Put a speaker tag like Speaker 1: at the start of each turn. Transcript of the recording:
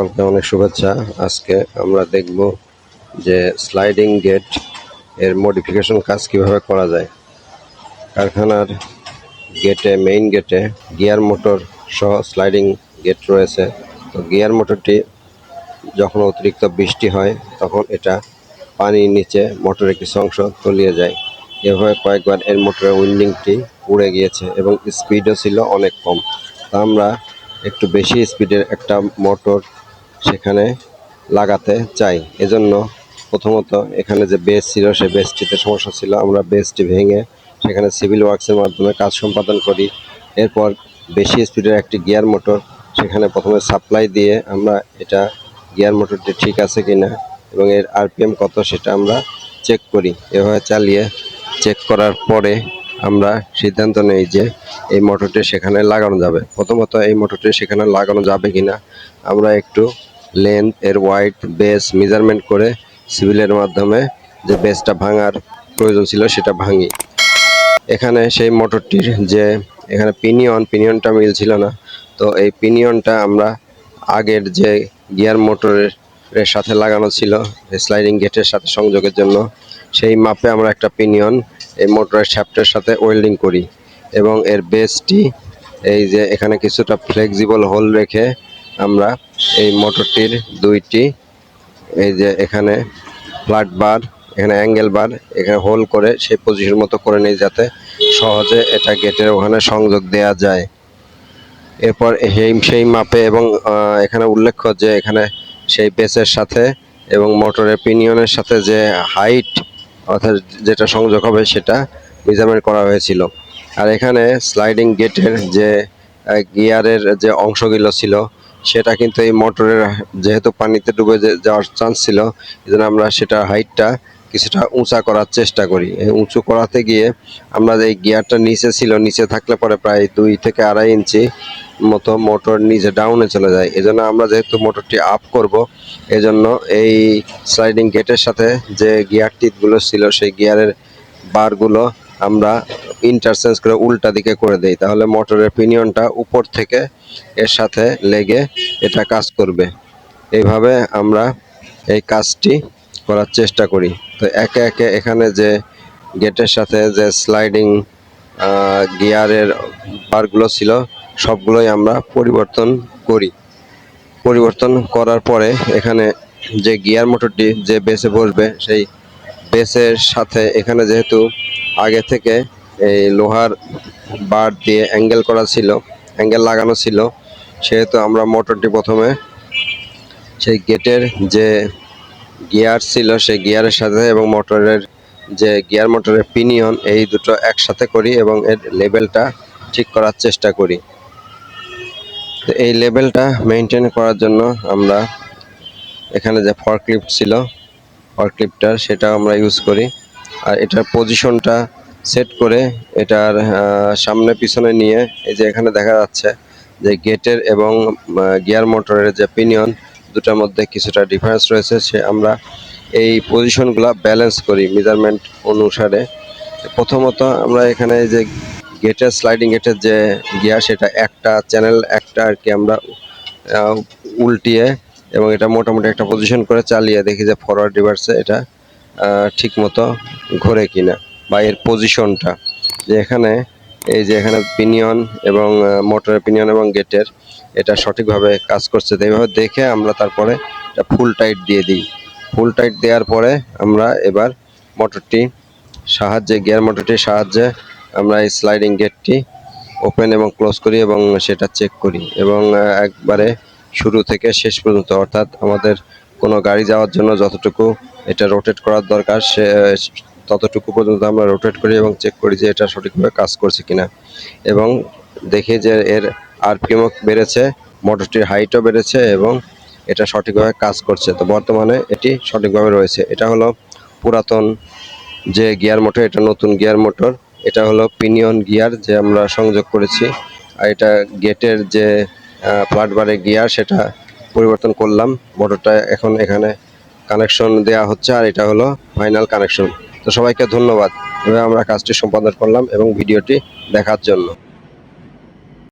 Speaker 1: সকলকে অনেক শুভেচ্ছা। আজকে আমরা দেখব যে স্লাইডিং গেট এর মডিফিকেশন কাজ কিভাবে করা যায়। কারখানার গেটে, মেইন গেটে গিয়ার মোটর সহ স্লাইডিং গেট রয়েছে। তো গিয়ার মোটরটি যখন অতিরিক্ত বৃষ্টি হয় তখন এটা পানির নিচে মোটরের কিছু অংশ তলিয়ে যায়। এভাবে কয়েকবার এর মোটরের উইন্ডিংটি উড়ে গিয়েছে এবং স্পিডও ছিল অনেক কম। তা আমরা একটু বেশি স্পিডের একটা মোটর সেখানে লাগাতে চাই। এজন্য প্রথমত এখানে যে বেস ছিল সেই বেসটিতে সমস্যা ছিল। আমরা বেসটি ভেঙে সেখানে সিভিল ওয়ার্কসের মাধ্যমে কাজ সম্পাদন করি। এরপর বেশি স্পিডের একটি গিয়ার মোটর সেখানে প্রথমে সাপ্লাই দিয়ে আমরা এটা গিয়ার মোটরটি ঠিক আছে কিনা এবং এর আরপিএম কত সেটা আমরা চেক করি। এভাবে চালিয়ে চেক করার পরে আমরা সিদ্ধান্ত নেই যে এই মোটরটি সেখানে লাগানো যাবে। প্রথমত এই মোটরটি সেখানে লাগানো যাবে কিনা আমরা একটু লেন্থ, এর ওয়াইড, বেস মেজারমেন্ট করে সিভিলের মাধ্যমে যে বেসটা ভাঙার প্রয়োজন ছিল সেটা ভাঙি। এখানে সেই মোটরটির যে এখানে পিনিয়নটা মিলছিল না। তো এই পিনিয়নটা আমরা আগের যে গিয়ার মোটরের সাথে লাগানো ছিল স্লাইডিং গেটের সাথে সংযোগের জন্য, সেই মাপে আমরা একটা পিনিয়ন এই মোটরের শ্যাফটের সাথে ওয়েল্ডিং করি এবং এর বেসটি এই যে এখানে কিছুটা ফ্লেক্সিবল হোল রেখে আমরা এই মোটরটির দুইটি এই যে এখানে ফ্ল্যাট বার, এখানে অ্যাঙ্গেল বার, এখানে হোল করে সেই পজিশন মতো করে নিই যাতে সহজে এটা গেটের ওখানে সংযোগ দেয়া যায়। এরপর সেই মাপে এবং এখানে উল্লেখ্য যে এখানে সেই বেসের সাথে এবং মোটরের পিনিয়নের সাথে যে হাইট অর্থাৎ যেটা সংযোগ হবে সেটা মেজারমেন্ট করা হয়েছিল। আর এখানে স্লাইডিং গেটের যে গিয়ারের যে অংশগুলো ছিল সেটা কিন্তু এই মোটরের যেহেতু পানিতে ডুবে যাওয়ার চান্স ছিল, এজন্য আমরা সেটা হাইটটা কিছুটা উঁচা করার চেষ্টা করি। এই উঁচু করাতে গিয়ে আমরা এই গিয়ারটা নিচে ছিল, নিচে থাকলে পরে প্রায় 2 থেকে 2.5 ইঞ্চি মতো মোটর নিচে ডাউনে চলে যায়। এজন্য আমরা যেহেতু মোটরটি আপ করব, এজন্য এই স্লাইডিং গেটের সাথে যে গিয়ার টিথগুলো ছিল সেই গিয়ারের বারগুলো আমরা ইন্টারচেঞ্জ করে উল্টা দিকে করে দেই। তাহলে মোটরের পিনিয়নটা উপর থেকে এর সাথে লেগে এটা কাজ করবে। এইভাবে আমরা এই কাজটি করার চেষ্টা করি। তো একে একে এখানে যে গেটের সাথে যে স্লাইডিং গিয়ারের বারগুলো ছিল সবগুলোই আমরা পরিবর্তন করি। পরিবর্তন করার পরে এখানে যে গিয়ার মোটরটি যে বেসে বসবে সেই বেসের সাথে এখানে যেহেতু আগে থেকে এই লোহার বার দিয়ে অ্যাঙ্গেল করা ছিল, অ্যাঙ্গেল লাগানো ছিল, সেহেতু আমরা মোটরটি প্রথমে সেই গেটের যে গিয়ার ছিল সেই গিয়ারের সাথে এবং মোটরের যে গিয়ার মোটরের পিনিয়ন এই দুটো একসাথে করি এবং এর লেভেলটা ঠিক করার চেষ্টা করি। তো এই লেভেলটা মেনটেন করার জন্য আমরা এখানে যে ফরক্লিফট ছিল ফরক্লিফটার সেটা আমরা ইউজ করি। আর এটার পজিশনটা সেট করে এটার সামনে পিছনে নিয়ে এই যে এখানে দেখা যাচ্ছে যে গেটের এবং গিয়ার মোটরের যে পিনিয়ন দুটার মধ্যে কিছুটা ডিফারেন্স রয়েছে, সে আমরা এই পজিশনগুলো ব্যালেন্স করি মেজারমেন্ট অনুসারে। প্রথমত আমরা এখানে যে গেটের স্লাইডিং গেটের যে গিয়ার সেটা একটা চ্যানেল একটা আর কি আমরা উল্টিয়ে এবং এটা মোটামুটি একটা পজিশন করে চালিয়ে দেখি যে ফরওয়ার্ড রিভার্সে এটা ঠিক মতো ঘোরে কিনা বা এর পজিশনটা যে এখানে এই যে এখানে পিনিয়ন এবং মোটরের পিনিয়ন এবং গেটের এটা সঠিকভাবে কাজ করছে। তো এইভাবে দেখে আমরা তারপরে এটা ফুল টাইট দিয়ে দিই। ফুল টাইট দেওয়ার পরে আমরা এবার মোটরটি সাহায্যে গিয়ার মোটরটির সাহায্যে আমরা এই স্লাইডিং গেটটি ওপেন এবং ক্লোজ করি এবং সেটা চেক করি এবং একবারে শুরু থেকে শেষ পর্যন্ত অর্থাৎ আমাদের কোনো গাড়ি যাওয়ার জন্য যতটুকু এটা রোটেট করার দরকার সে ততটুকু পর্যন্ত আমরা রোটেট করি এবং চেক করি যে এটা সঠিকভাবে কাজ করছে কিনা এবং দেখি যে এর আরপিএমও বেড়েছে, মোটরটির হাইটও বেড়েছে এবং এটা সঠিকভাবে কাজ করছে। তো বর্তমানে এটি সঠিকভাবে রয়েছে। এটা হলো পুরাতন যে গিয়ার মোটর, এটা নতুন গিয়ার মোটর। এটা হলো পিনিয়ন গিয়ার যে আমরা সংযোগ করেছি। আর এটা গেটের যে ফ্ল্যাট বারের গিয়ার সেটা পরিবর্তন করলাম। মোটরটা এখন এখানে কানেকশন দেওয়া হচ্ছে আর এটা হলো ফাইনাল কানেকশন। তো সবাইকে ধন্যবাদ। এভাবে আমরা কাজটি সম্পাদন করলাম এবং ভিডিওটি দেখার জন্য।